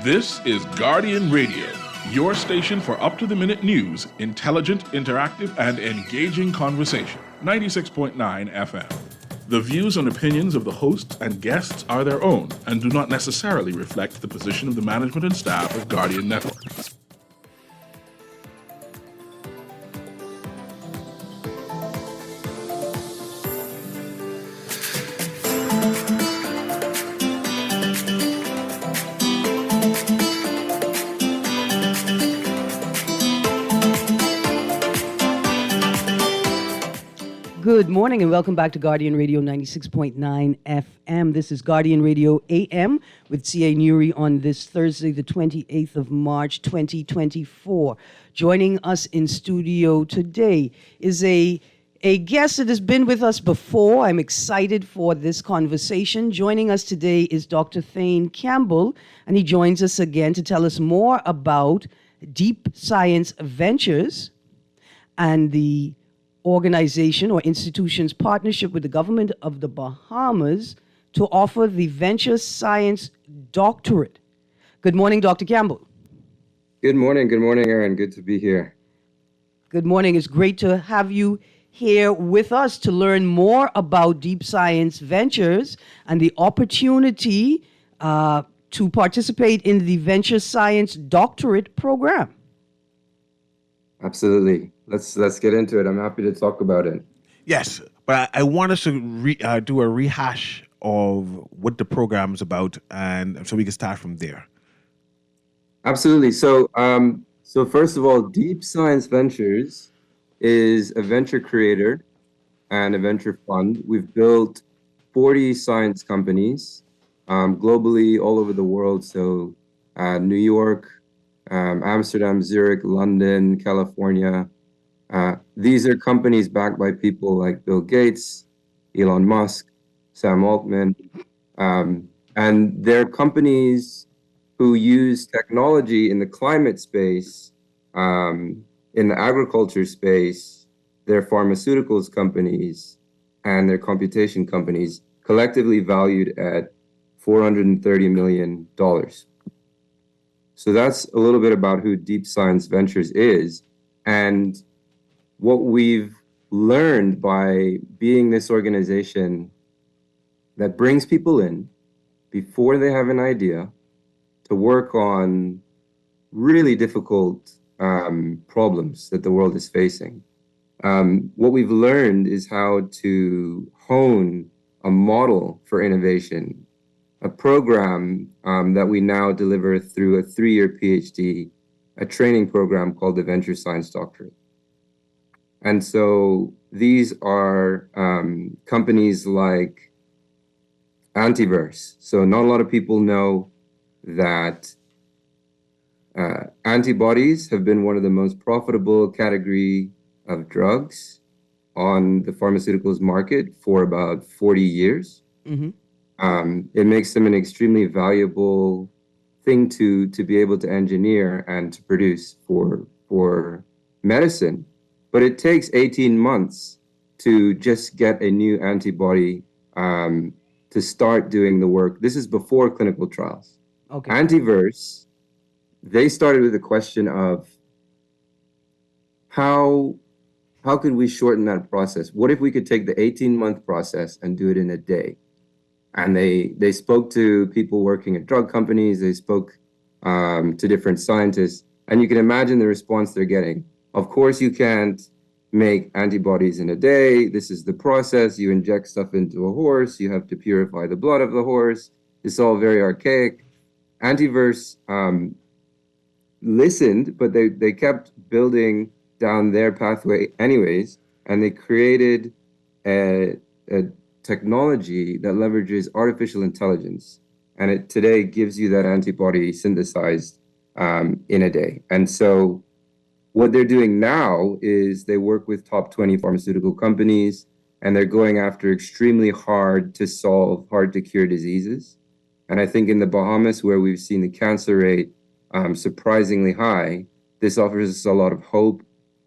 This is Guardian Radio, your station for up-to-the-minute news, intelligent, interactive, and engaging conversation. 96.9 FM. The views and opinions of the hosts and guests are their own and do not necessarily reflect the position of the management and staff of Guardian Network. Good morning and welcome back to Guardian Radio 96.9 FM. This is Guardian Radio AM with CA Newry on this Thursday, the 28th of March, 2024. Joining us in studio today is a guest that has been with us before. I'm excited for this conversation. Joining us today is Dr. Thane Campbell, and he joins us again to tell us more about Deep Science Ventures and the organization or institution's partnership with the government of the Bahamas to offer the Venture Science Doctorate. Good morning, Dr. Campbell. Good morning, Aaron. Good to be here. Good morning. It's great to have you here with us to learn more about Deep Science Ventures and the opportunity to participate in the Venture Science Doctorate program. Absolutely. Let's get into it. I'm happy to talk about it. Yes, but I want us to do a rehash of what the program's about, and so we can start from there. Absolutely. So first of all, Deep Science Ventures is a venture creator and a venture fund. We've built 40 science companies globally, all over the world. So New York, Amsterdam, Zurich, London, California. These are companies backed by people like Bill Gates, Elon Musk, Sam Altman, and they're companies who use technology in the climate space, in the agriculture space. They're pharmaceuticals companies and they're computation companies, collectively valued at $430 million. So that's a little bit about who Deep Science Ventures is. And what we've learned by being this organization that brings people in before they have an idea to work on really difficult problems that the world is facing. What we've learned is how to hone a model for innovation, a program that we now deliver through a 3-year PhD, a training program called the Venture Science Doctorate. And so these are companies like Antiverse. So not a lot of people know that antibodies have been one of the most profitable category of drugs on the pharmaceuticals market for about 40 years. Mm-hmm. It makes them an extremely valuable thing to be able to engineer and to produce for medicine. But it takes 18 months to just get a new antibody to start doing the work. This is before clinical trials. Okay. Antiverse, they started with the question of how could we shorten that process? What if we could take the 18-month process and do it in a day? And they spoke to people working at drug companies. They spoke to different scientists. And you can imagine the response they're getting. Of course, you can't make antibodies in a day. This is the process. You inject stuff into a horse. You have to purify the blood of the horse. It's all very archaic. Antiverse listened, but they kept building down their pathway anyways. And they created a technology that leverages artificial intelligence. And it today gives you that antibody synthesized in a day. And so what they're doing now is they work with top 20 pharmaceutical companies, and they're going after extremely hard to solve, hard to cure diseases. And I think in the Bahamas, where we've seen the cancer rate surprisingly high, this offers us a lot of hope.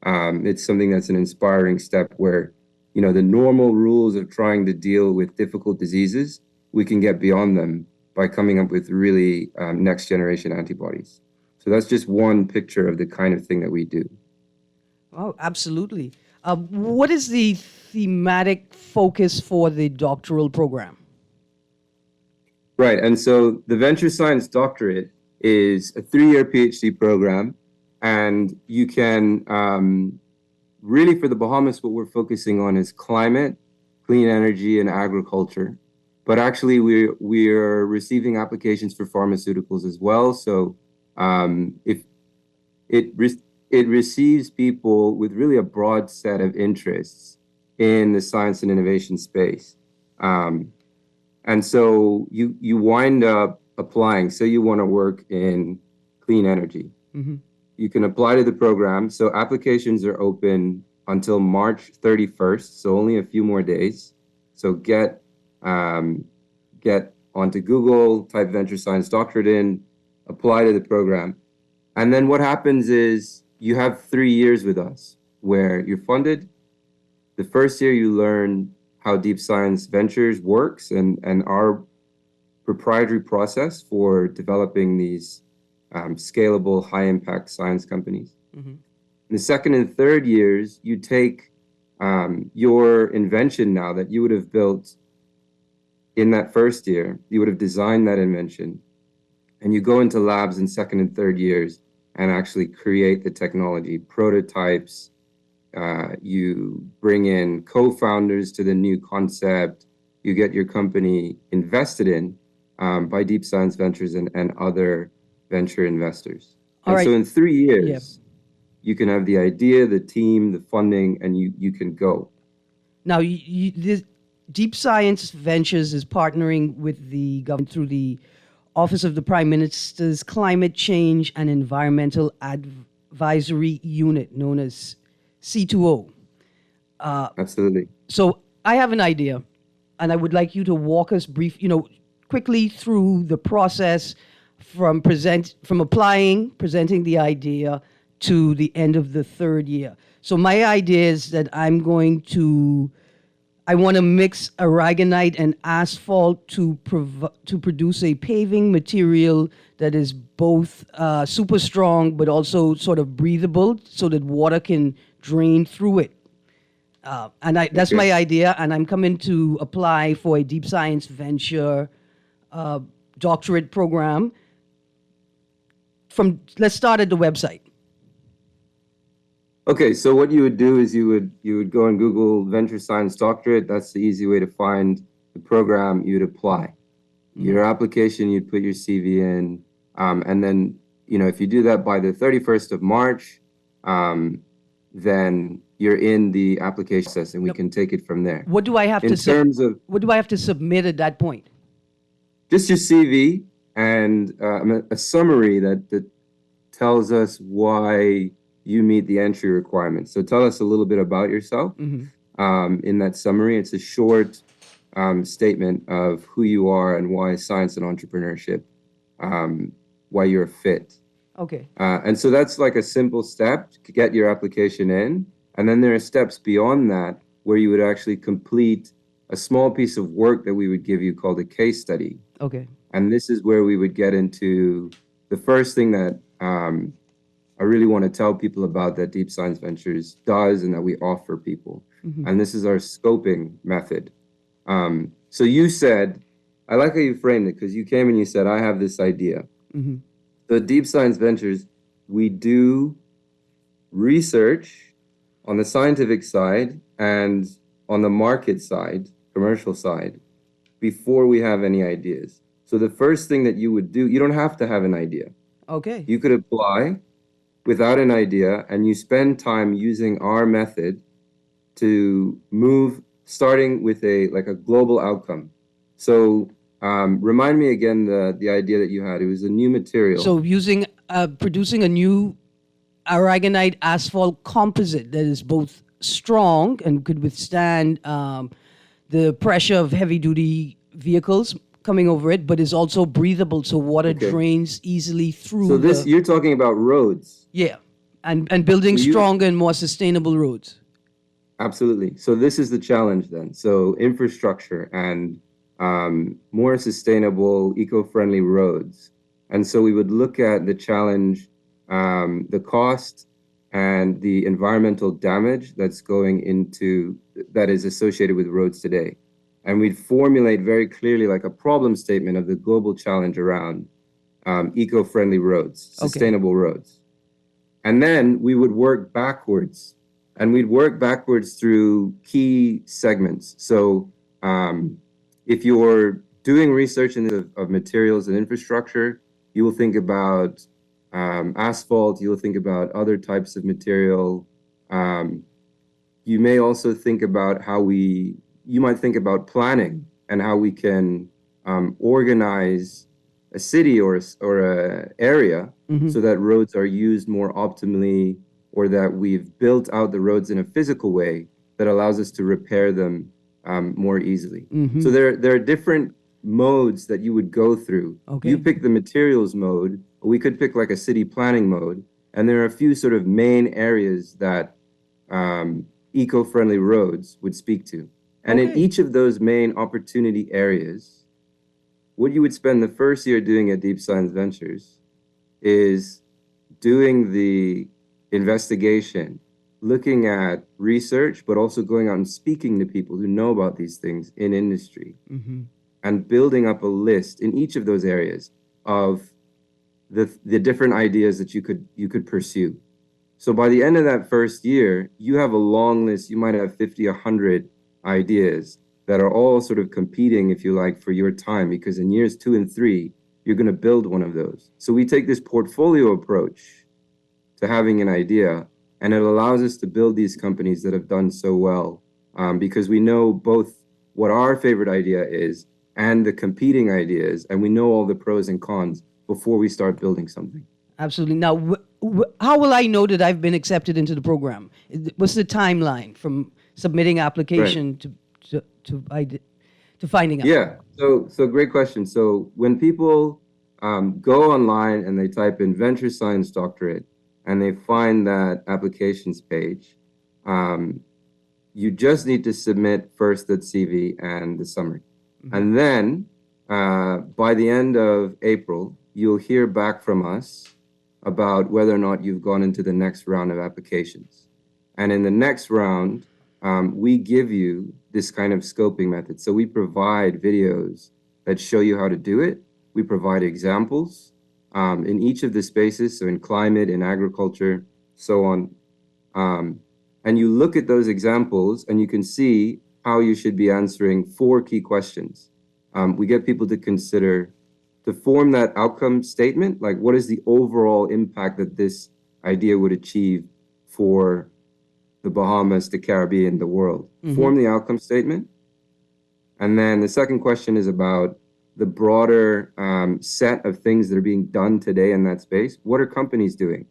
It's something that's an inspiring step where, the normal rules of trying to deal with difficult diseases, we can get beyond them by coming up with really next generation antibodies. So that's just one picture of the kind of thing that we do. Oh, absolutely. What is the thematic focus for the doctoral program? Right. And so the Venture Science Doctorate is a 3-year PhD program. And you can really, for the Bahamas, what we're focusing on is climate, clean energy, and agriculture. But actually, we're receiving applications for pharmaceuticals as well. So if it receives people with really a broad set of interests in the science and innovation space. And so you wind up applying. Say you want to work in clean energy. Mm-hmm. You can apply to the program. So applications are open until March 31st, so only a few more days. So get onto Google, type Venture Science Doctorate in, apply to the program. And then what happens is you have 3 years with us where you're funded. The first year you learn how Deep Science Ventures works and our proprietary process for developing these scalable, high-impact science companies. Mm-hmm. In the second and third years, you take your invention now that you would have built in that first year, you would have designed that invention, and you go into labs in second and third years and actually create the technology, prototypes. You bring in co-founders to the new concept. You get your company invested in by Deep Science Ventures and other venture investors. All right. So in 3 years, Yep. you can have the idea, the team, the funding, and you can go. Now, this Deep Science Ventures is partnering with the government through the Office of the Prime Minister's Climate Change and Environmental Advisory Unit, known as C2O. Absolutely. So I have an idea, and I would like you to walk us quickly through the process from presenting the idea to the end of the third year. So my idea is that I want to mix aragonite and asphalt to produce a paving material that is both super strong but also sort of breathable, so that water can drain through it. That's Okay. my idea, and I'm coming to apply for a Deep Science Venture doctorate program. Let's start at the website. Okay, so what you would do is you would go on Google Venture Science Doctorate. That's the easy way to find the program. You'd apply. Your application, you'd put your CV in, and then if you do that by the 31st of March, then you're in the application process, and we can take it from there. What do I have what do I have to submit at that point? Just your CV and a summary that tells us why you meet the entry requirements. So tell us a little bit about yourself. In that summary. It's a short statement of who you are and why science and entrepreneurship, why you're a fit. Okay. And so that's like a simple step to get your application in. And then there are steps beyond that where you would actually complete a small piece of work that we would give you called a case study. Okay. And this is where we would get into the first thing that I really want to tell people about that Deep Science Ventures does and that we offer people. And this is our scoping method. So you said, I like how you framed it, because you came and you said, I have this idea. So Deep Science Ventures, we do research on the scientific side and on the market side, commercial side, before we have any ideas. So the first thing that you would do, you don't have to have an idea. Okay. You could apply without an idea, and you spend time using our method to move, starting with a global outcome. So remind me again the idea that you had. It was a new material. So producing a new aragonite asphalt composite that is both strong and could withstand the pressure of heavy-duty vehicles coming over it, but is also breathable, so water drains easily through. So you're talking about roads. Yeah, and building stronger and more sustainable roads. Absolutely. So this is the challenge then. So infrastructure and more sustainable, eco-friendly roads. And so we would look at the challenge, the cost, and the environmental damage that is associated with roads today. And we'd formulate very clearly like a problem statement of the global challenge around eco-friendly roads, sustainable roads. And then we would work backwards, and we'd work backwards through key segments. So if you're doing research of materials and infrastructure, you will think about asphalt, you will think about other types of material. You may also think about you might think about planning and how we can organize a city or a area so that roads are used more optimally, or that we've built out the roads in a physical way that allows us to repair them more easily. So there are different modes that you would go through. You pick the materials mode, or we could pick like a city planning mode, and there are a few sort of main areas that eco-friendly roads would speak to. And in each of those main opportunity areas, what you would spend the first year doing at Deep Science Ventures is doing the investigation, looking at research, but also going out and speaking to people who know about these things in industry, and building up a list in each of those areas of the different ideas that you could pursue. So by the end of that first year, you have a long list. You might have 50, 100 ideas that are all sort of competing, if you like, for your time, because in years 2 and 3, you're going to build one of those. So we take this portfolio approach to having an idea, and it allows us to build these companies that have done so well, because we know both what our favorite idea is and the competing ideas, and we know all the pros and cons before we start building something. Absolutely. Now, how will I know that I've been accepted into the program? What's the timeline from submitting application to finding out? Yeah, so great question. So when people go online and they type in Venture Science Doctorate and they find that applications page, you just need to submit first the CV and the summary. And then by the end of April, you'll hear back from us about whether or not you've gone into the next round of applications. And in the next round, we give you this kind of scoping method. So we provide videos that show you how to do it. We provide examples in each of the spaces, so in climate, in agriculture, so on. And you look at those examples and you can see how you should be answering 4 key questions. We get people to form that outcome statement, like what is the overall impact that this idea would achieve for the Bahamas, the Caribbean, the world. Form the outcome statement. And then the second question is about the broader set of things that are being done today in that space. What are companies doing?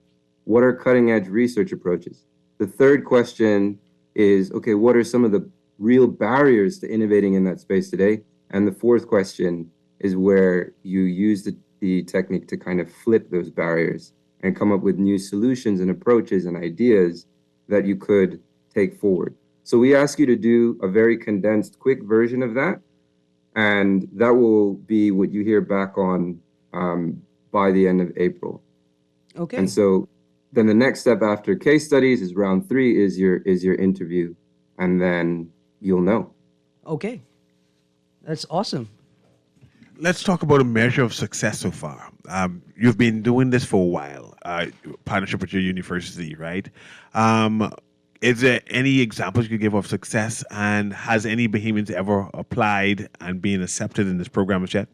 What are cutting edge research approaches? The third question is, okay, what are some of the real barriers to innovating in that space today? And the fourth question is where you use the technique to kind of flip those barriers and come up with new solutions and approaches and ideas that you could take forward. So we ask you to do a very condensed, quick version of that, and that will be what you hear back on by the end of April. Okay. And so then the next step after case studies is round 3 is your interview, and then you'll know. Okay. That's awesome. Let's talk about a measure of success so far. You've been doing this for a while, partnership with your university, right? Is there any examples you could give of success, and has any Bahamians ever applied and been accepted in this program as yet?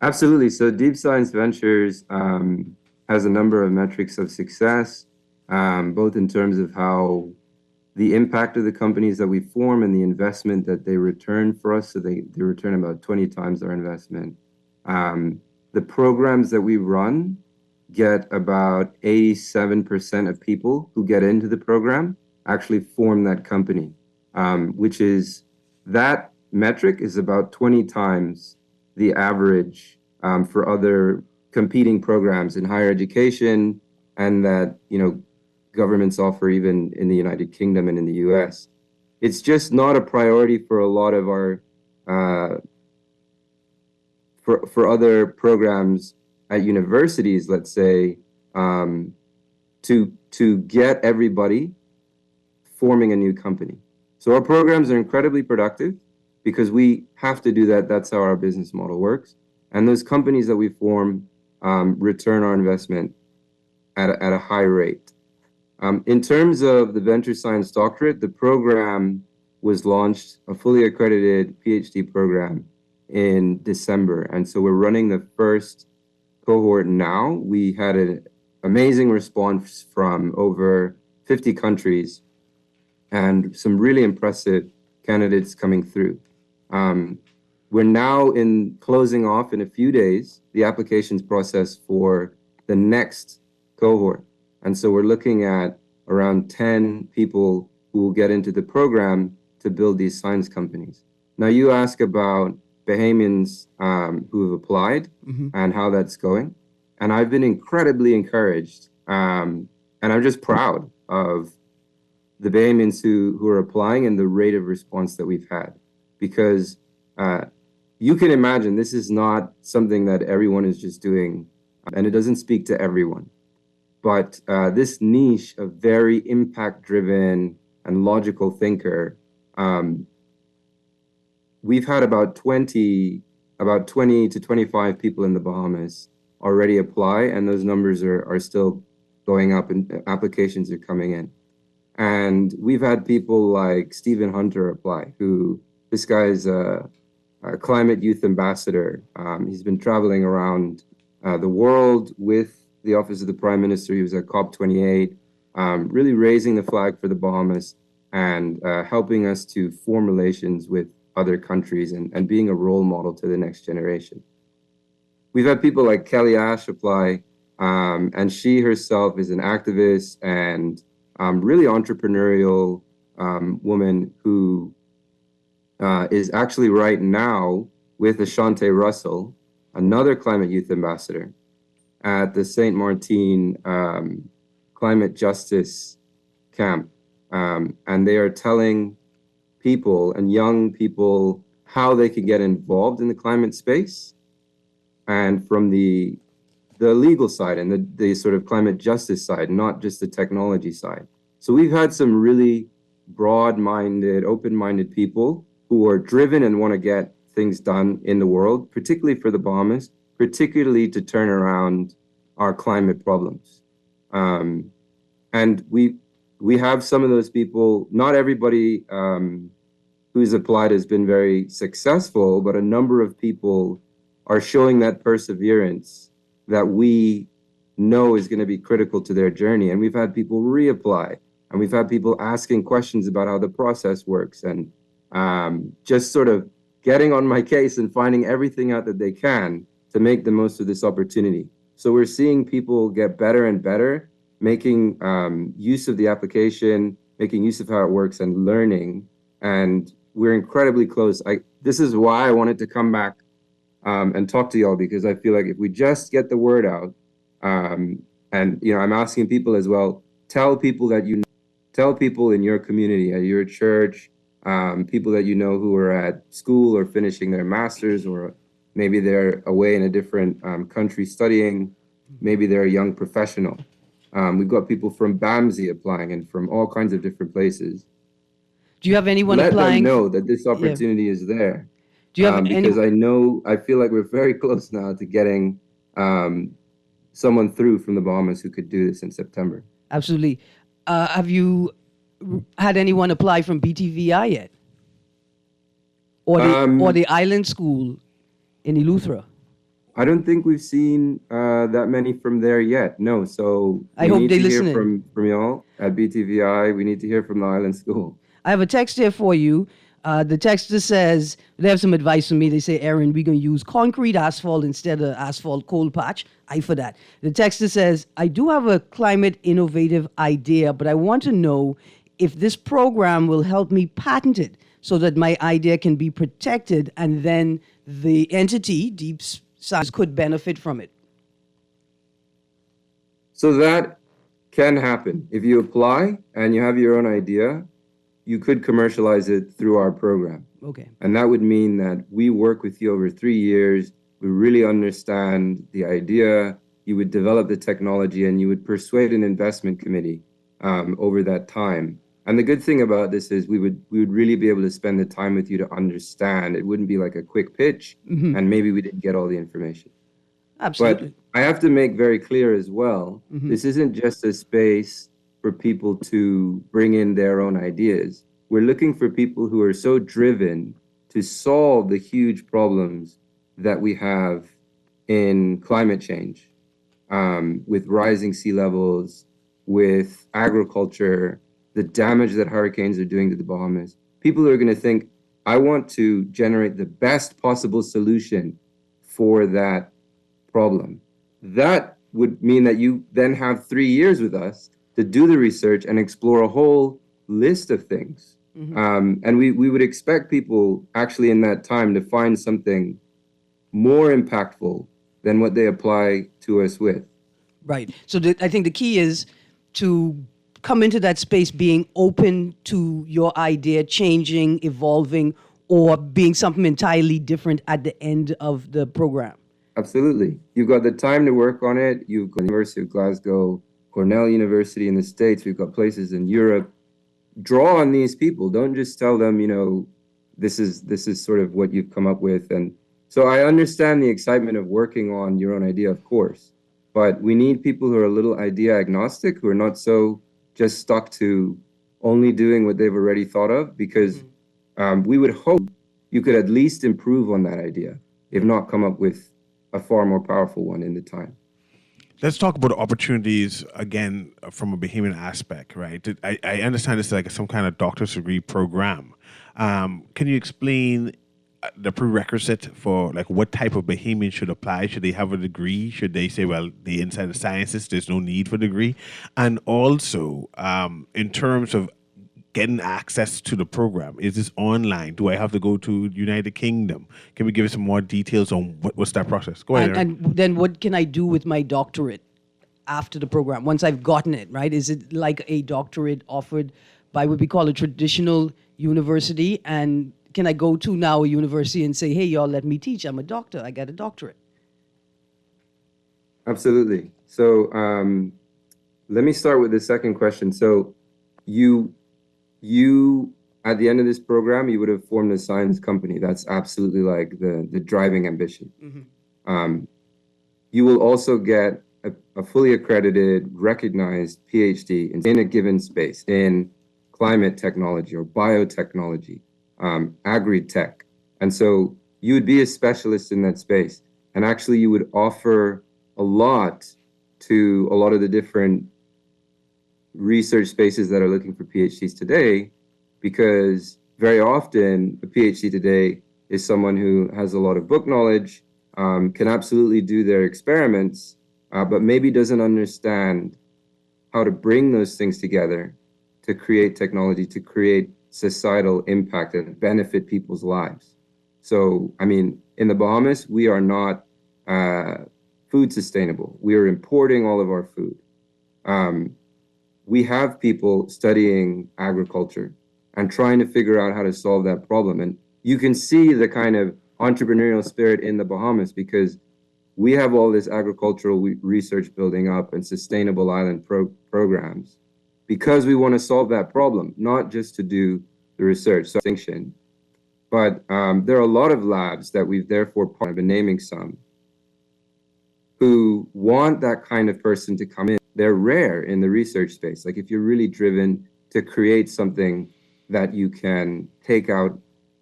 Absolutely. So Deep Science Ventures has a number of metrics of success, both in terms of how the impact of the companies that we form and the investment that they return for us. So they return about 20 times our investment. The programs that we run get about 87% of people who get into the program actually form that company, which is, that metric is about 20 times the average for other competing programs in higher education, and that, governments offer even in the United Kingdom and in the US. It's just not a priority for a lot of our uh, for other programs at universities, let's say, to get everybody forming a new company. So our programs are incredibly productive because we have to do that. That's how our business model works. And those companies that we form return our investment at a high rate. In terms of the Venture Science Doctorate, the program was launched, a fully accredited PhD program, in December. And so we're running the first cohort now. We had an amazing response from over 50 countries and some really impressive candidates coming through. We're now in closing off in a few days the applications process for the next cohort. And so we're looking at around 10 people who will get into the program to build these science companies. Now, you ask about Bahamians who have applied and how that's going. And I've been incredibly encouraged. And I'm just proud of the Bahamians who are applying and the rate of response that we've had. Because you can imagine this is not something that everyone is just doing, and it doesn't speak to everyone. But this niche of very impact-driven and logical thinker, we've had about 20 to 25 people in the Bahamas already apply, and those numbers are still going up, and applications are coming in. And we've had people like Stephen Hunter apply, this guy is a climate youth ambassador. He's been traveling around the world with the Office of the Prime Minister. He was at COP28, really raising the flag for the Bahamas and helping us to form relations with other countries and being a role model to the next generation. We've had people like Kelly Ash apply, and she herself is an activist and really entrepreneurial woman who is actually right now with Ashante Russell, another climate youth ambassador, at the St. Martin Climate Justice Camp. And they are telling people and young people how they can get involved in the climate space, and from the legal side and the sort of climate justice side, not just the technology side. So we've had some really broad-minded, open-minded people who are driven and want to get things done in the world, particularly for the Bahamas, particularly to turn around our climate problems. And we have some of those people. Not everybody who's applied has been very successful, but a number of people are showing that perseverance that we know is going to be critical to their journey. And we've had people reapply, and we've had people asking questions about how the process works, and just sort of getting on my case and finding everything out that they can to make the most of this opportunity. So we're seeing people get better and better, making use of the application, making use of how it works, and learning. And we're incredibly close. This is why I wanted to come back and talk to y'all, because I feel like if we just get the word out, and I'm asking people as well, tell people in your community, at your church, people that you know who are at school or finishing their masters, or maybe they're away in a different country studying, maybe they're a young professional. We've got people from BAMSI applying and from all kinds of different places. Do you have anyone Let applying? them know that this opportunity is there. Do you have because I feel like we're very close now to getting someone through from the Bahamas who could do this in September. Absolutely. Have you had anyone apply from BTVI yet? Or the Island School in Eleuthera? I don't think we've seen that many from there yet. No. So I hope they need to listen hear from y'all at BTVI. We need to hear from the Island School. I have a text here for you. The texter says, they have some advice for me. They say, Aaron, we're going to use concrete asphalt instead of asphalt coal patch. I for that. The texter says, I do have a climate innovative idea, but I want to know if this program will help me patent it so that my idea can be protected and then the entity, Deep Science, could benefit from it. So that can happen. If you apply and you have your own idea, you could commercialize it through our program. Okay. And that would mean that we work with you over 3 years. We really understand the idea. You would develop the technology and you would persuade an investment committee over that time. And the good thing about this is we would really be able to spend the time with you to understand. It wouldn't be like a quick pitch and maybe we didn't get all the information. Absolutely. But I have to make very clear as well, this isn't just a space for people to bring in their own ideas. We're looking for people who are so driven to solve the huge problems that we have in climate change, with rising sea levels, with agriculture, the damage that hurricanes are doing to the Bahamas. People are going to think, I want to generate the best possible solution for that problem. That would mean that you then have 3 years with us to do the research and explore a whole list of things. And we would expect people actually in that time to find something more impactful than what they apply to us with. Right. So I think the key is to come into that space being open to your idea changing, evolving, or being something entirely different at the end of the program. Absolutely. You've got the time to work on it. You've got the University of Glasgow, Cornell University in the States. We've got places in Europe. Draw on these people. Don't just tell them, this is sort of what you've come up with. And so I understand the excitement of working on your own idea, of course. But we need people who are a little idea agnostic, who are not so just stuck to only doing what they've already thought of, because we would hope you could at least improve on that idea, if not come up with a far more powerful one in the time. Let's talk about opportunities again from a Bahamian aspect, right? I understand it's like some kind of doctor's degree program. Can you explain the prerequisite for like what type of Bahamian should apply? Should they have a degree? Should they say, well, the inside of sciences, there's no need for a degree? And also, in terms of getting access to the program, is this online? Do I have to go to United Kingdom? Can we give us some more details on what's that process? Go ahead. And then what can I do with my doctorate after the program, once I've gotten it, right? Is it like a doctorate offered by what we call a traditional university? And can I go to now a university and say, hey, y'all, let me teach. I'm a doctor. I got a doctorate. Absolutely. So let me start with the second question. So you at the end of this program, you would have formed a science company. That's absolutely like the driving ambition. You will also get a fully accredited, recognized PhD in a given space, in climate technology or biotechnology, agri-tech. And so you would be a specialist in that space. And actually you would offer a lot to a lot of the different research spaces that are looking for PhDs today, because very often a PhD today is someone who has a lot of book knowledge, can absolutely do their experiments, but maybe doesn't understand how to bring those things together to create technology, to create societal impact and benefit people's lives. So, I mean, in the Bahamas, we are not food sustainable. We are importing all of our food. We have people studying agriculture and trying to figure out how to solve that problem. And you can see the kind of entrepreneurial spirit in the Bahamas, because we have all this agricultural research building up and sustainable island programs, because we want to solve that problem, not just to do the research. So, but there are a lot of labs that we've therefore I've been naming some, who want that kind of person to come in. They're rare in the research space. Like if you're really driven to create something that you can take out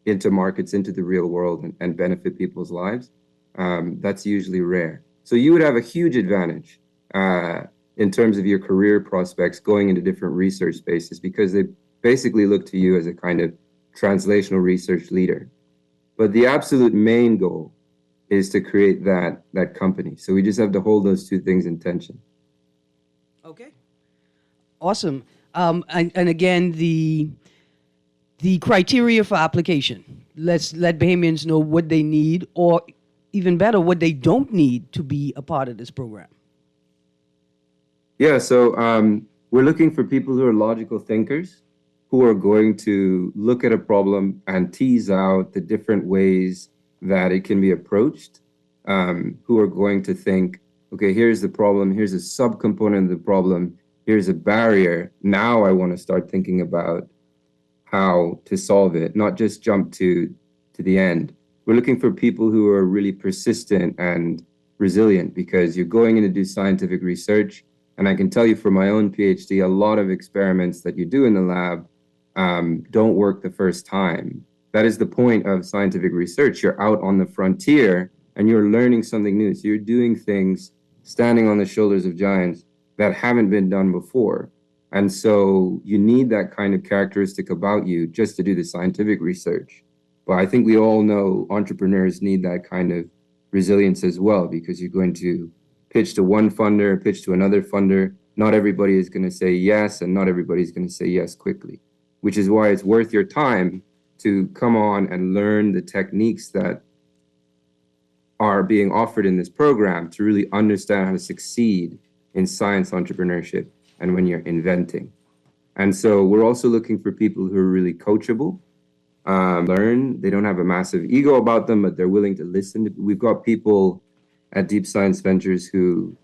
into markets, into the real world and benefit people's lives, that's usually rare. So you would have a huge advantage in terms of your career prospects going into different research spaces, because they basically look to you as a kind of translational research leader. But the absolute main goal is to create that company. So we just have to hold those two things in tension. Okay. Awesome. And again, the criteria for application. Let's let Bahamians know what they need, or even better, what they don't need to be a part of this program. Yeah, so we're looking for people who are logical thinkers, who are going to look at a problem and tease out the different ways that it can be approached, who are going to think, okay, here's the problem, here's a subcomponent of the problem, here's a barrier. Now I want to start thinking about how to solve it, not just jump to the end. We're looking for people who are really persistent and resilient, because you're going in to do scientific research. And I can tell you from my own PhD, a lot of experiments that you do in the lab don't work the first time. That is the point of scientific research. You're out on the frontier and you're learning something new. So you're doing things, standing on the shoulders of giants that haven't been done before. And so you need that kind of characteristic about you just to do the scientific research. But I think we all know entrepreneurs need that kind of resilience as well, because you're going to pitch to one funder, pitch to another funder. Not everybody is going to say yes, and not everybody's going to say yes quickly, which is why it's worth your time to come on and learn the techniques that are being offered in this program to really understand how to succeed in science entrepreneurship and when you're inventing. And so we're also looking for people who are really coachable, learn. They don't have a massive ego about them, but they're willing to listen. We've got people at Deep Science Ventures who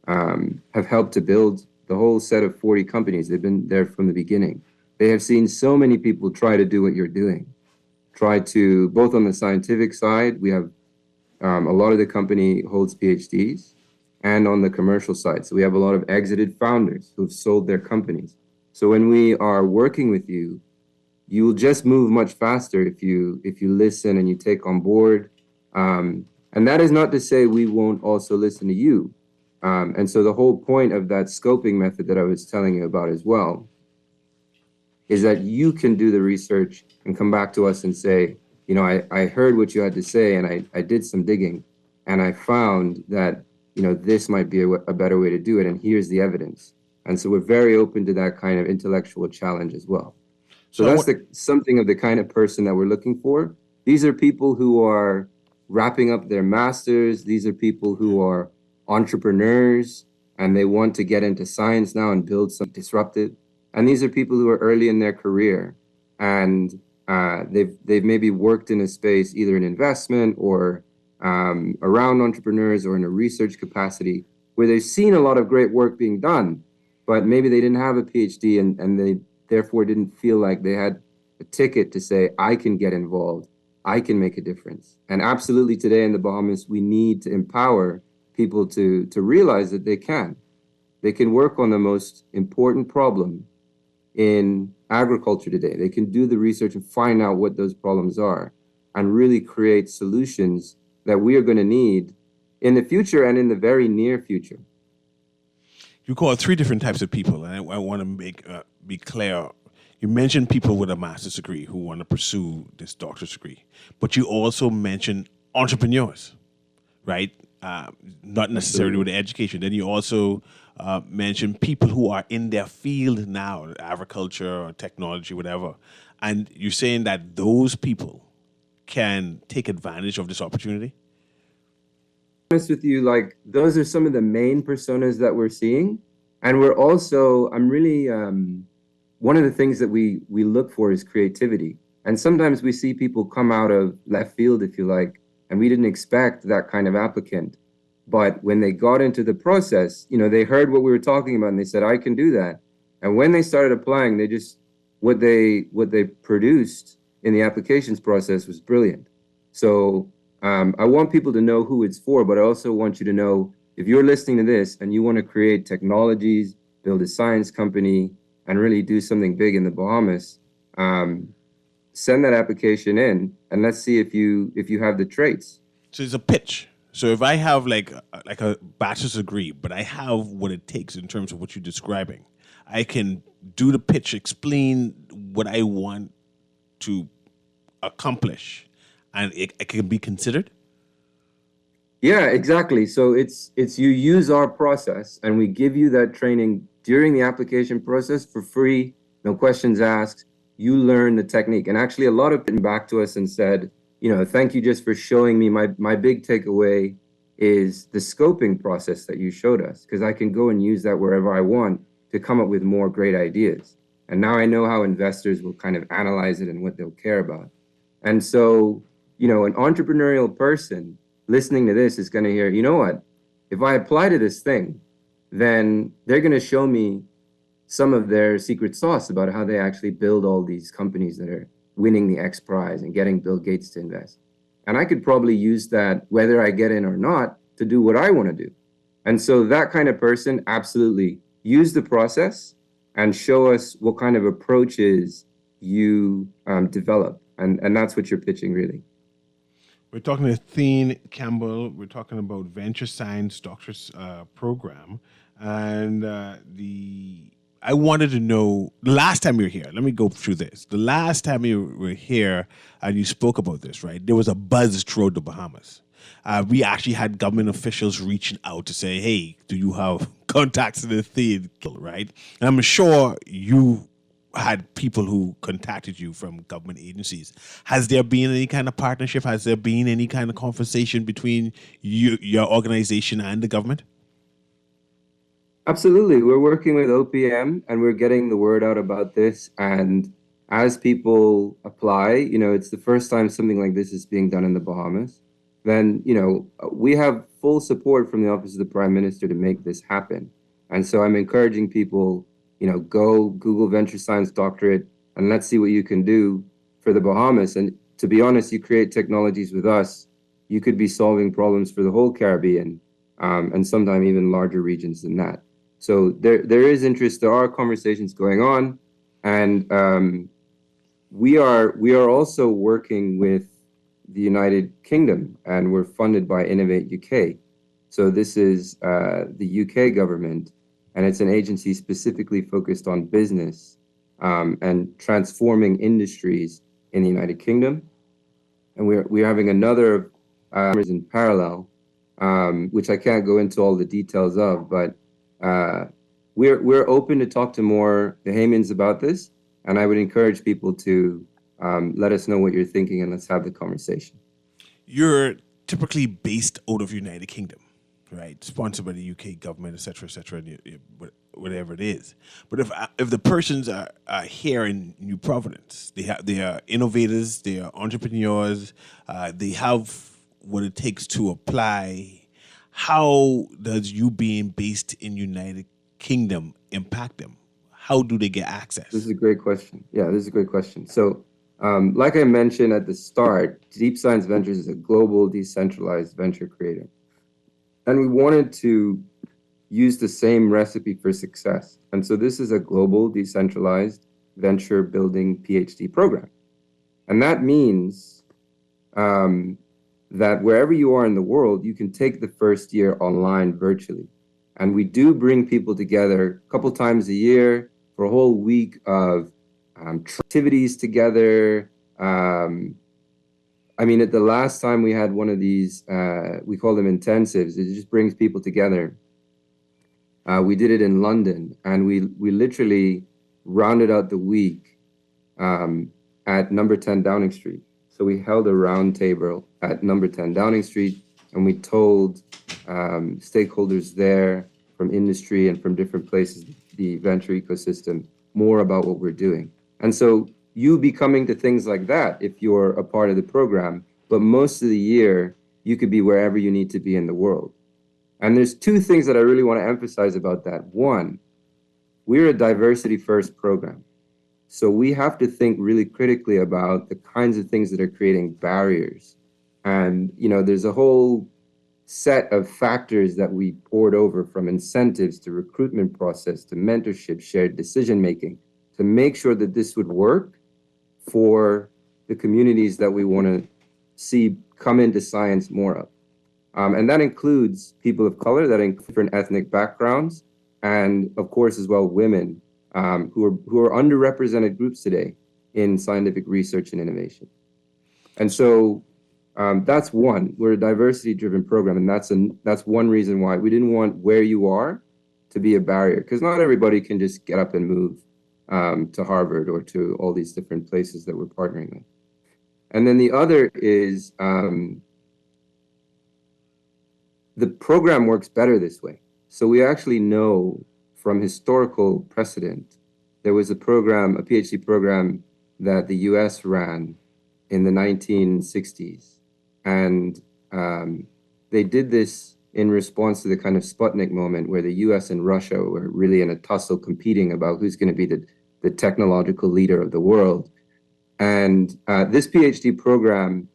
have helped to build the whole set of 40 companies. They've been there from the beginning. They have seen so many people try to do what you're doing. Try to, both on the scientific side, we have a lot of the company holds PhDs, and on the commercial side. So we have a lot of exited founders who've sold their companies. So when we are working with you, you will just move much faster if you listen and you take on board. And that is not to say we won't also listen to you. And so the whole point of that scoping method that I was telling you about as well is that you can do the research and come back to us and say, you know, I heard what you had to say, and I did some digging, and I found that, you know, this might be a better way to do it, and here's the evidence. And so we're very open to that kind of intellectual challenge as well. So that's something of the kind of person that we're looking for. These are people who are wrapping up their masters. These are people who are entrepreneurs, and they want to get into science now and build something disruptive. And these are people who are early in their career, and they've maybe worked in a space, either in investment or around entrepreneurs or in a research capacity, where they've seen a lot of great work being done, but maybe they didn't have a PhD, and they therefore didn't feel like they had a ticket to say, I can get involved, I can make a difference. And absolutely today in the Bahamas, we need to empower people to realize that they can. They can work on the most important problem in agriculture today. They can do the research and find out what those problems are and really create solutions that we are going to need in the future and in the very near future. You call three different types of people, and I want to be clear. You mentioned people with a master's degree who want to pursue this doctor's degree, but you also mentioned entrepreneurs, right? Not necessarily with education. Then you also mentioned people who are in their field now, agriculture or technology, whatever. And you're saying that those people can take advantage of this opportunity? Honest with you, like, those are some of the main personas that we're seeing. And we're also, I'm really, one of the things that we look for is creativity. And sometimes we see people come out of left field, if you like, and we didn't expect that kind of applicant. But when they got into the process, you know, they heard what we were talking about and they said, I can do that. And when they started applying, they just, what they produced in the applications process was brilliant. So I want people to know who it's for, but I also want you to know, if you're listening to this and you want to create technologies, build a science company, and really do something big in the Bahamas, send that application in, and let's see if you have the traits. So it's a pitch. So if I have like a bachelor's degree, but I have what it takes in terms of what you're describing, I can do the pitch, explain what I want to accomplish, and it can be considered? Yeah, exactly. So it's you use our process, and we give you that training during the application process for free, no questions asked. You learn the technique. And actually, a lot of people back to us and said, you know, thank you just for showing me. My big takeaway is the scoping process that you showed us, because I can go and use that wherever I want to come up with more great ideas. And now I know how investors will kind of analyze it and what they'll care about. And so, an entrepreneurial person listening to this is going to hear, you know what? If I apply to this thing, then they're going to show me some of their secret sauce about how they actually build all these companies that are winning the X Prize and getting Bill Gates to invest. And I could probably use that, whether I get in or not, to do what I want to do. And so that kind of person, absolutely use the process and show us what kind of approaches you develop. And that's what you're pitching, really. We're talking to Theen Campbell. We're talking about Venture Science Doctor's program. And I wanted to know, the last time you were here, let me go through this. The last time you were here and you spoke about this, right, there was a buzz throughout the Bahamas. We actually had government officials reaching out to say, hey, do you have contacts in the Theen, right? And I'm sure you had people who contacted you from government agencies. Has there been any kind of partnership? Has there been any kind of conversation between your organization and the government? Absolutely. We're working with OPM and we're getting the word out about this. And as people apply, it's the first time something like this is being done in the Bahamas. Then, we have full support from the Office of the Prime Minister to make this happen. And so I'm encouraging people, go Google Venture Science Doctorate and let's see what you can do for the Bahamas. And to be honest, you create technologies with us, you could be solving problems for the whole Caribbean, and sometimes even larger regions than that. So there is interest. There are conversations going on, and we are also working with the United Kingdom, and we're funded by Innovate UK. So this is the UK government, and it's an agency specifically focused on business and transforming industries in the United Kingdom. And we're having another in parallel, which I can't go into all the details of, but we're open to talk to more Bahamians about this, and I would encourage people to let us know what you're thinking, and let's have the conversation. You're typically based out of United Kingdom, right? Sponsored by the UK government, et cetera, whatever it is. But if the persons are here in New Providence, they are innovators, they are entrepreneurs, they have what it takes to apply. How does you being based in United Kingdom impact them? How do they get access? This is a great question. Yeah, this is a great question. So, like I mentioned at the start, Deep Science Ventures is a global decentralized venture creator. And we wanted to use the same recipe for success. And so this is a global decentralized venture building PhD program. And that means that wherever you are in the world, you can take the first year online virtually. And we do bring people together a couple times a year for a whole week of activities together. At the last time we had one of these, we call them intensives. It just brings people together. We did it in London, and we literally rounded out the week at number 10 Downing Street. So we held a round table at number 10 Downing Street, and we told stakeholders there from industry and from different places, the venture ecosystem, more about what we're doing. And so you be coming to things like that if you're a part of the program, but most of the year, you could be wherever you need to be in the world. And there's two things that I really want to emphasize about that. One, we're a diversity first program. So we have to think really critically about the kinds of things that are creating barriers. And, there's a whole set of factors that we poured over, from incentives to recruitment process to mentorship, shared decision making, to make sure that this would work for the communities that we want to see come into science more of. And that includes people of color, that includes different ethnic backgrounds, and of course as well women who are underrepresented groups today in scientific research and innovation. And so that's one. We're a diversity-driven program, and that's one reason why we didn't want where you are to be a barrier, because not everybody can just get up and move to Harvard or to all these different places that we're partnering with. And then the other is the program works better this way. So we actually know from historical precedent there was a program, a PhD program that the US ran in the 1960s. And they did this in response to the kind of Sputnik moment where the US and Russia were really in a tussle competing about who's going to be the technological leader of the world. And this PhD program,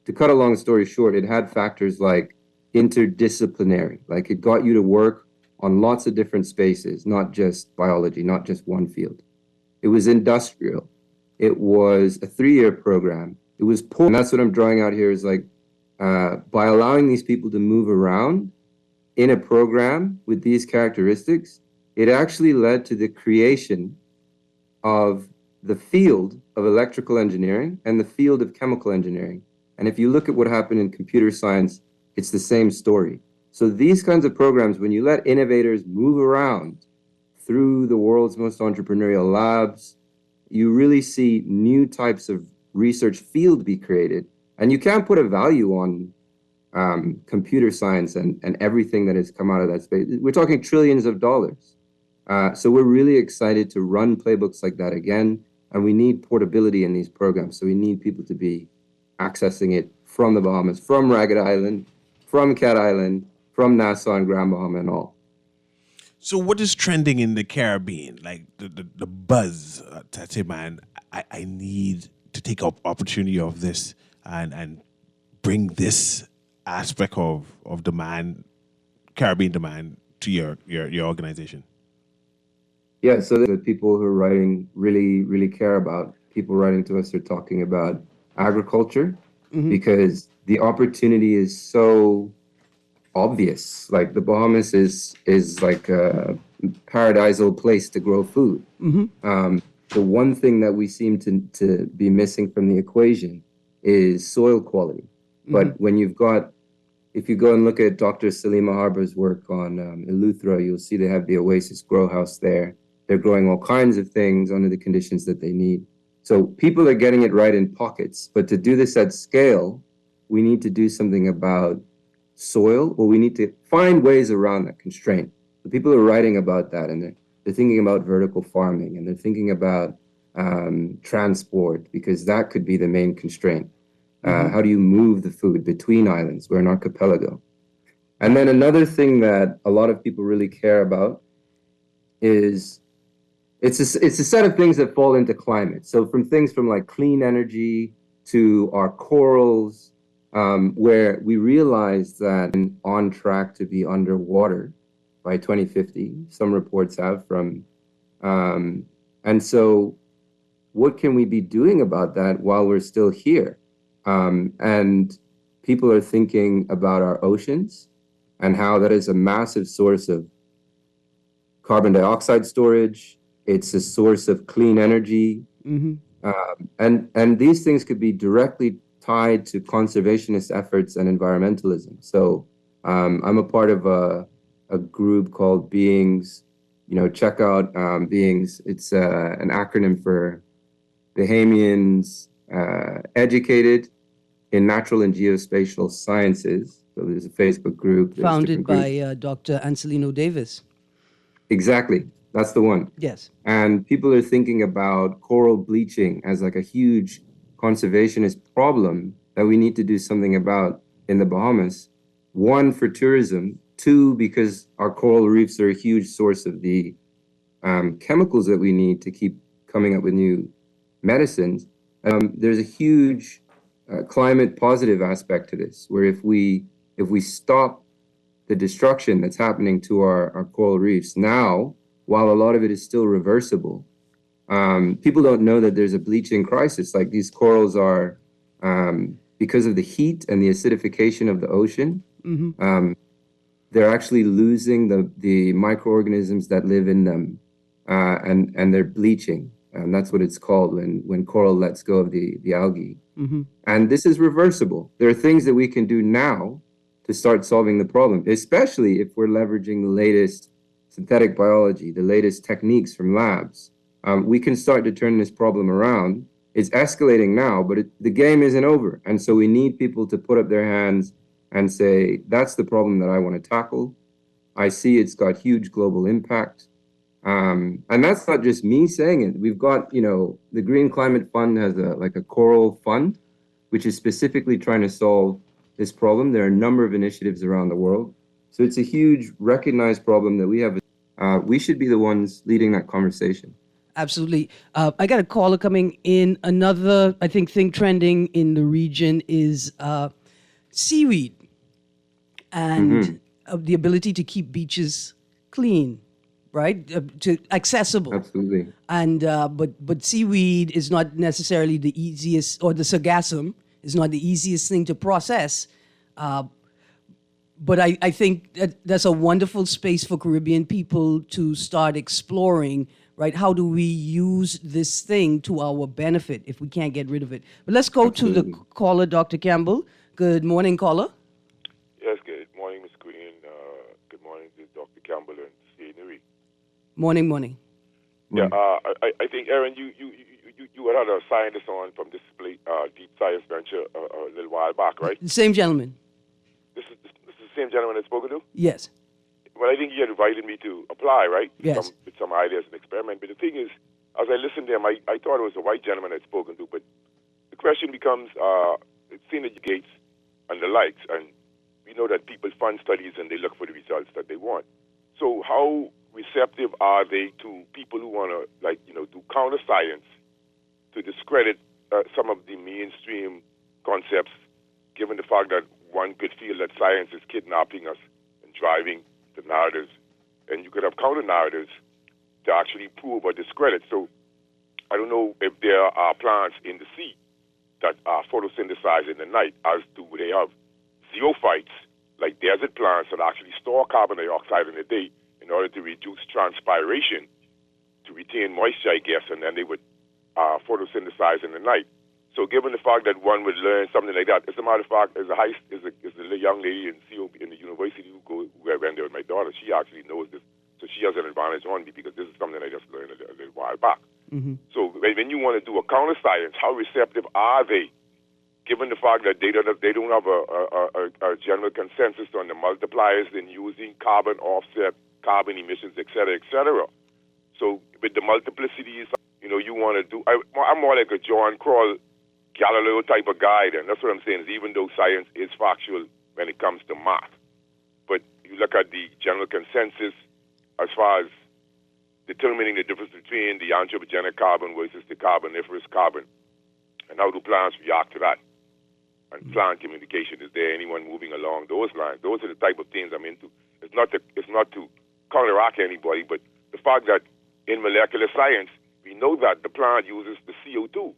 to cut a long story short, it had factors like interdisciplinary, like it got you to work on lots of different spaces, not just biology, not just one field. It was industrial. It was a 3-year program. It was poor. And that's what I'm drawing out here is like, by allowing these people to move around in a program with these characteristics, it actually led to the creation of the field of electrical engineering and the field of chemical engineering. And if you look at what happened in computer science, it's the same story. So these kinds of programs, when you let innovators move around through the world's most entrepreneurial labs, you really see new types of research field be created. And you can't put a value on computer science and everything that has come out of that space. We're talking trillions of dollars. So we're really excited to run playbooks like that again. And we need portability in these programs. So we need people to be accessing it from the Bahamas, from Ragged Island, from Cat Island, from Nassau and Grand Bahama and all. So what is trending in the Caribbean? Like the buzz to say, man, I need to take up opportunity of this and bring this aspect of demand, Caribbean demand, to your organization. Yeah, so the people who are writing really, really care about, people writing to us are talking about agriculture because the opportunity is so obvious. Like the Bahamas is like a paradisal place to grow food. The one thing that we seem to be missing from the equation is soil quality. But when if you go and look at Dr. Salima Harbour's work on Eleuthera, you'll see they have the Oasis grow house there. They're growing all kinds of things under the conditions that they need. So people are getting it right in pockets. But to do this at scale, we need to do something about soil, or we need to find ways around that constraint. The people are writing about that, and they're thinking about vertical farming, and they're thinking about transport, because that could be the main constraint. How do you move the food between islands? We're an archipelago. And then another thing that a lot of people really care about is it's a set of things that fall into climate. So from things from like clean energy to our corals, where we realize that on track to be underwater by 2050, some reports have from, and so what can we be doing about that while we're still here? And people are thinking about our oceans and how that is a massive source of carbon dioxide storage. It's a source of clean energy. And these things could be directly tied to conservationist efforts and environmentalism. So I'm a part of a group called Beings. Check out Beings. It's an acronym for Bahamians Educated in Natural and Geospatial Sciences. So there's a Facebook group. Founded by Dr. Ancelino Davis. Exactly. That's the one. Yes. And people are thinking about coral bleaching as like a huge conservationist problem that we need to do something about in the Bahamas. One, for tourism. Two, because our coral reefs are a huge source of the chemicals that we need to keep coming up with new medicines. There's a huge climate positive aspect to this, where if we stop the destruction that's happening to our coral reefs now, while a lot of it is still reversible, people don't know that there's a bleaching crisis. Like these corals are, because of the heat and the acidification of the ocean, they're actually losing the microorganisms that live in them, and they're bleaching. And that's what it's called when coral lets go of the algae. And this is reversible. There are things that we can do now to start solving the problem, especially if we're leveraging the latest synthetic biology, the latest techniques from labs. We can start to turn this problem around. It's escalating now, but the game isn't over. And so we need people to put up their hands and say, that's the problem that I want to tackle. I see it's got huge global impact. And that's not just me saying it. We've got, the Green Climate Fund has a coral fund, which is specifically trying to solve this problem. There are a number of initiatives around the world. So it's a huge recognized problem that we have. We should be the ones leading that conversation. Absolutely. I got a caller coming in. Another, I think, thing trending in the region is seaweed and the ability to keep beaches clean, right? To accessible. Absolutely. And but seaweed is not necessarily the easiest, or the sargassum is not the easiest thing to process. But I think that's a wonderful space for Caribbean people to start exploring, right? How do we use this thing to our benefit if we can't get rid of it? But let's go to the caller, Dr. Campbell. Good morning, caller. Yes, good morning, Ms. Green. Good morning to Dr. Campbell and C.A. Newry. Morning. Yeah, I think, Aaron, you had a scientist on from this Deep Science Venture a little while back, right? The same gentleman. This is the same gentleman I've spoken to? Yes. Well, I think he had invited me to apply, right? Yes. With some ideas and experiment. But the thing is, as I listened to him, I thought it was a white gentleman I'd spoken to. But the question becomes, it's seen at Gates and the likes, and we know that people fund studies and they look for the results that they want. So how receptive are they to people who want to, do counter science to discredit some of the mainstream concepts, given the fact that one could feel that science is kidnapping us and driving the narratives, and you could have counter narratives to actually prove or discredit. So I don't know if there are plants in the sea that are photosynthesized in the night, as do they have zoophytes, like desert plants that actually store carbon dioxide in the day in order to reduce transpiration, to retain moisture, I guess, and then they would photosynthesize in the night. So given the fact that one would learn something like that, as a matter of fact, as a young lady in the university who went there with my daughter, she actually knows this. So she has an advantage on me because this is something I just learned a little while back. Mm-hmm. So when you want to do a counter science, how receptive are they, given the fact that they don't have a general consensus on the multipliers in using carbon offset, carbon emissions, et cetera, et cetera. So with the multiplicities, you want to do, I'm more like a John Kroll, Galileo type of guy, and that's what I'm saying, is even though science is factual when it comes to math, but you look at the general consensus as far as determining the difference between the anthropogenic carbon versus the carboniferous carbon, and how do plants react to that? And plant communication, is there anyone moving along those lines? Those are the type of things I'm into. It's not to counteract anybody, but the fact that in molecular science, we know that the plant uses the CO2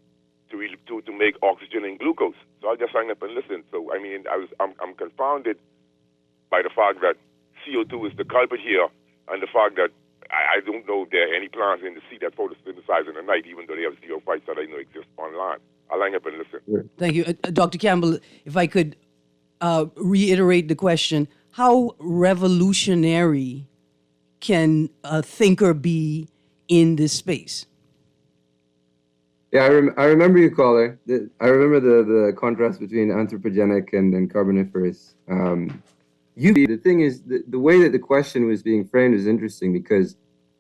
to make oxygen and glucose. So I just hang up and listen. So I mean, I'm confounded by the fact that CO2 is the culprit here, and the fact that I don't know if there are any plants in the sea that photosynthesize in the night, even though they have zoophytes that I know exist on land. I'll hang up and listen. Thank you. Dr. Campbell, if I could reiterate the question, how revolutionary can a thinker be in this space? Yeah, I remember you, caller. I remember the contrast between anthropogenic and carboniferous. The thing is, the way that the question was being framed is interesting because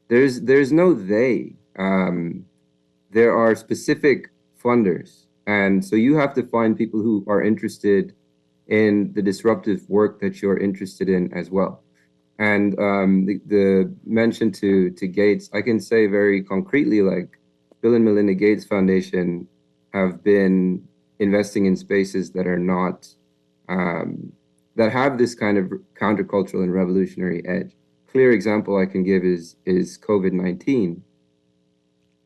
there's no they. There are specific funders, and so you have to find people who are interested in the disruptive work that you're interested in as well. And the mention to Gates, I can say very concretely, like, Bill and Melinda Gates Foundation have been investing in spaces that are not, that have this kind of countercultural and revolutionary edge. Clear example I can give is COVID-19,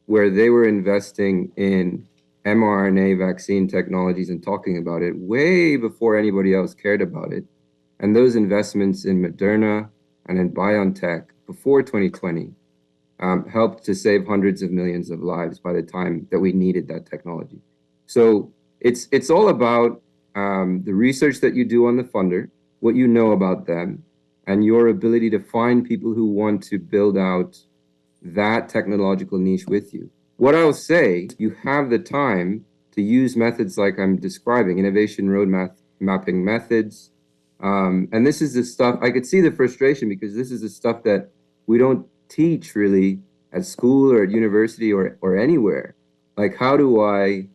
where they were investing in mRNA vaccine technologies and talking about it way before anybody else cared about it. And those investments in Moderna and in BioNTech before 2020 helped to save hundreds of millions of lives by the time that we needed that technology. So it's all about the research that you do on the funder, what you know about them, and your ability to find people who want to build out that technological niche with you. What I'll say, you have the time to use methods like I'm describing, innovation roadmap mapping methods. And this is the stuff, I could see the frustration because this is the stuff that we don't teach really at school or at university or anywhere. Like, how do I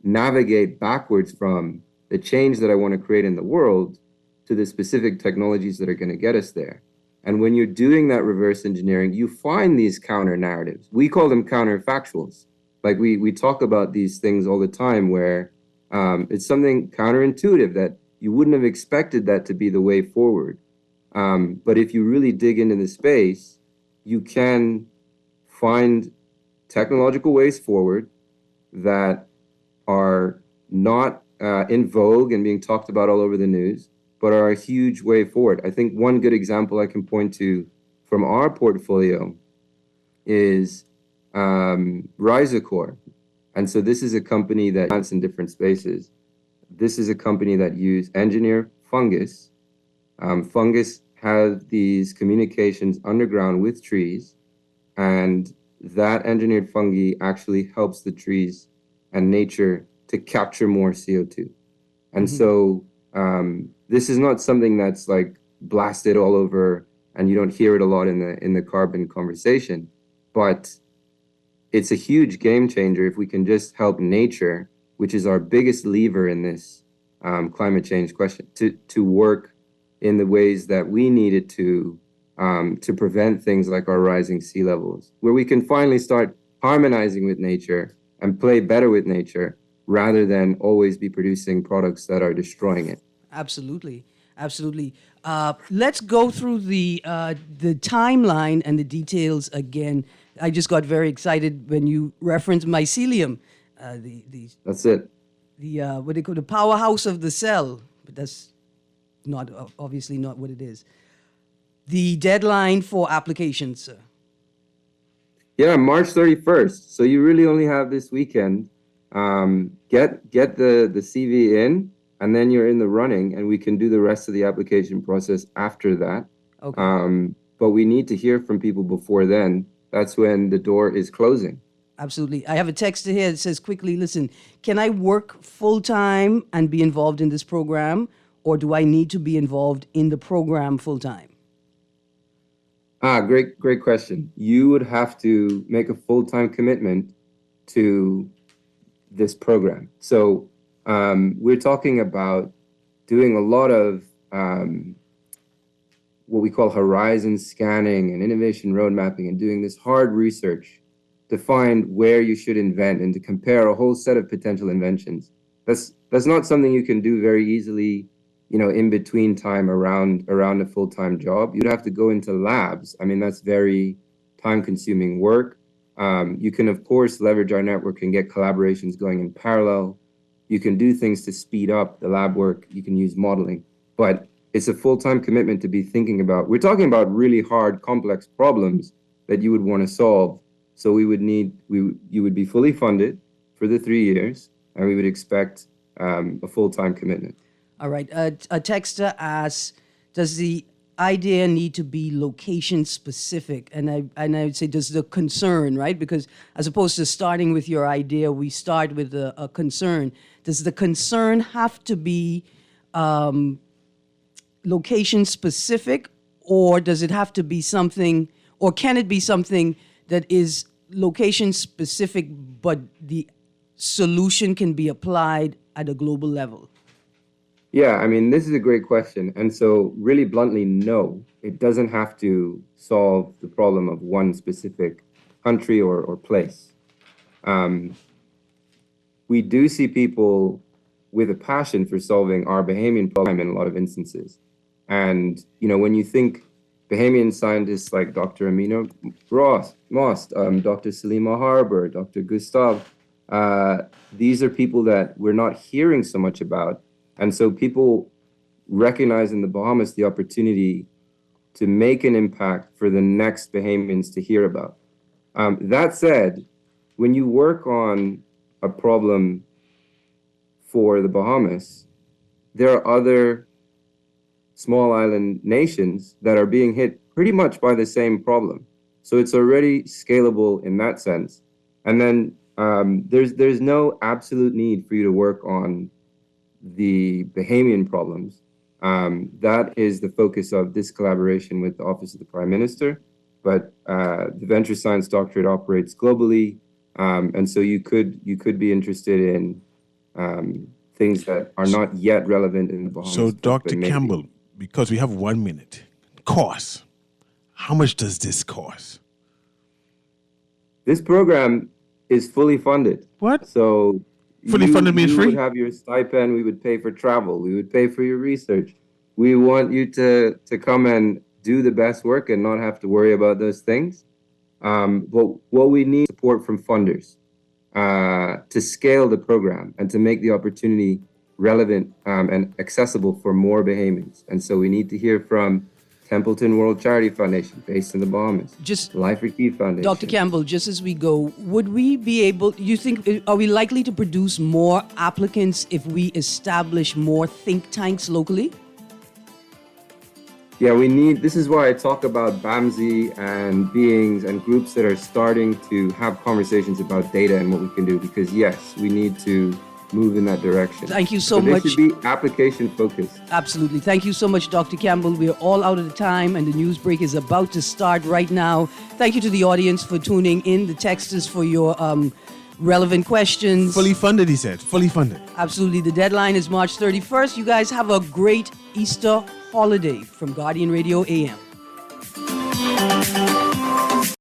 navigate backwards from the change that I want to create in the world to the specific technologies that are going to get us there? And when you're doing that reverse engineering, you find these counter narratives. We call them counterfactuals. Like we talk about these things all the time where it's something counterintuitive that you wouldn't have expected that to be the way forward. But if you really dig into the space, you can find technological ways forward that are not in vogue and being talked about all over the news, but are a huge way forward. I think one good example I can point to from our portfolio is Rhizocore. And so this is a company that plants in different spaces. This is a company that engineer fungus. Fungus have these communications underground with trees, and that engineered fungi actually helps the trees and nature to capture more CO2. And so this is not something that's like blasted all over, and you don't hear it a lot in the carbon conversation, but it's a huge game changer if we can just help nature, which is our biggest lever in this climate change question, to work in the ways that we need it to prevent things like our rising sea levels, where we can finally start harmonizing with nature and play better with nature rather than always be producing products that are destroying it. Absolutely, absolutely. Let's go through the timeline and the details again. I just got very excited when you referenced mycelium. That's it. What they call the powerhouse of the cell, but that's not obviously not what it is. The deadline for applications, sir. Yeah, March 31st. So you really only have this weekend. Get the CV in, and then you're in the running, and we can do the rest of the application process after that. Okay. But we need to hear from people before then. That's when the door is closing. Absolutely. I have a text here that says quickly, listen, can I work full-time and be involved in this program, or do I need to be involved in the program full-time? Great question. You would have to make a full-time commitment to this program. So we're talking about doing a lot of what we call horizon scanning and innovation road mapping, and doing this hard research to find where you should invent and to compare a whole set of potential inventions. That's not something you can do very easily, in between time around a full-time job. You'd have to go into labs. I mean, that's very time-consuming work. You can, of course, leverage our network and get collaborations going in parallel. You can do things to speed up the lab work. You can use modeling, but it's a full-time commitment to be thinking about. We're talking about really hard, complex problems that you would want to solve. So you would be fully funded for the 3 years, and we would expect a full-time commitment. All right. A texter asks, does the idea need to be location specific? And I would say, does the concern, right? Because as opposed to starting with your idea, we start with a concern. Does the concern have to be location specific, or does it have to be something, or can it be something that is location specific, but the solution can be applied at a global level? Yeah, I mean, this is a great question. And so really bluntly, no, it doesn't have to solve the problem of one specific country or place. We do see people with a passion for solving our Bahamian problem in a lot of instances. And, when you think Bahamian scientists like Dr. Amina Most, Dr. Salima Harbour, Dr. Gustav, these are people that we're not hearing so much about. And so people recognize in the Bahamas the opportunity to make an impact for the next Bahamians to hear about. That said, when you work on a problem for the Bahamas, there are other small island nations that are being hit pretty much by the same problem. So it's already scalable in that sense. And then there's no absolute need for you to work on the Bahamian problems. That is the focus of this collaboration with the Office of the Prime Minister. but the venture science doctorate operates globally, and so you could be interested in things that are not yet relevant in the Bahamas. So, but Dr. maybe. Campbell, because we have 1 minute, cost. How much does this cost? This program is fully funded. What? So Fully funded means you free? would have your stipend. We would pay for travel. We would pay for your research. We want you to come and do the best work and not have to worry about those things. But what we need is support from funders to scale the program and to make the opportunity relevant and accessible for more Bahamians. And so we need to hear from Templeton World Charity Foundation, based in the Bahamas. Just Life for Key Foundation. Dr. Campbell, just as we go, would we be able, you think, are we likely to produce more applicants if we establish more think tanks locally? Yeah, we need, this is why I talk about BAMSI and beings and groups that are starting to have conversations about data and what we can do, because yes, we need to move in that direction. Thank you so But much. They should be application focused. Absolutely. Thank you so much, Dr. Campbell. We're all out of time and the news break is about to start right now. Thank you to the audience for tuning in, the texters for your relevant questions. Fully funded, he said. Fully funded. Absolutely. The deadline is March 31st. You guys have a great Easter holiday from Guardian Radio AM.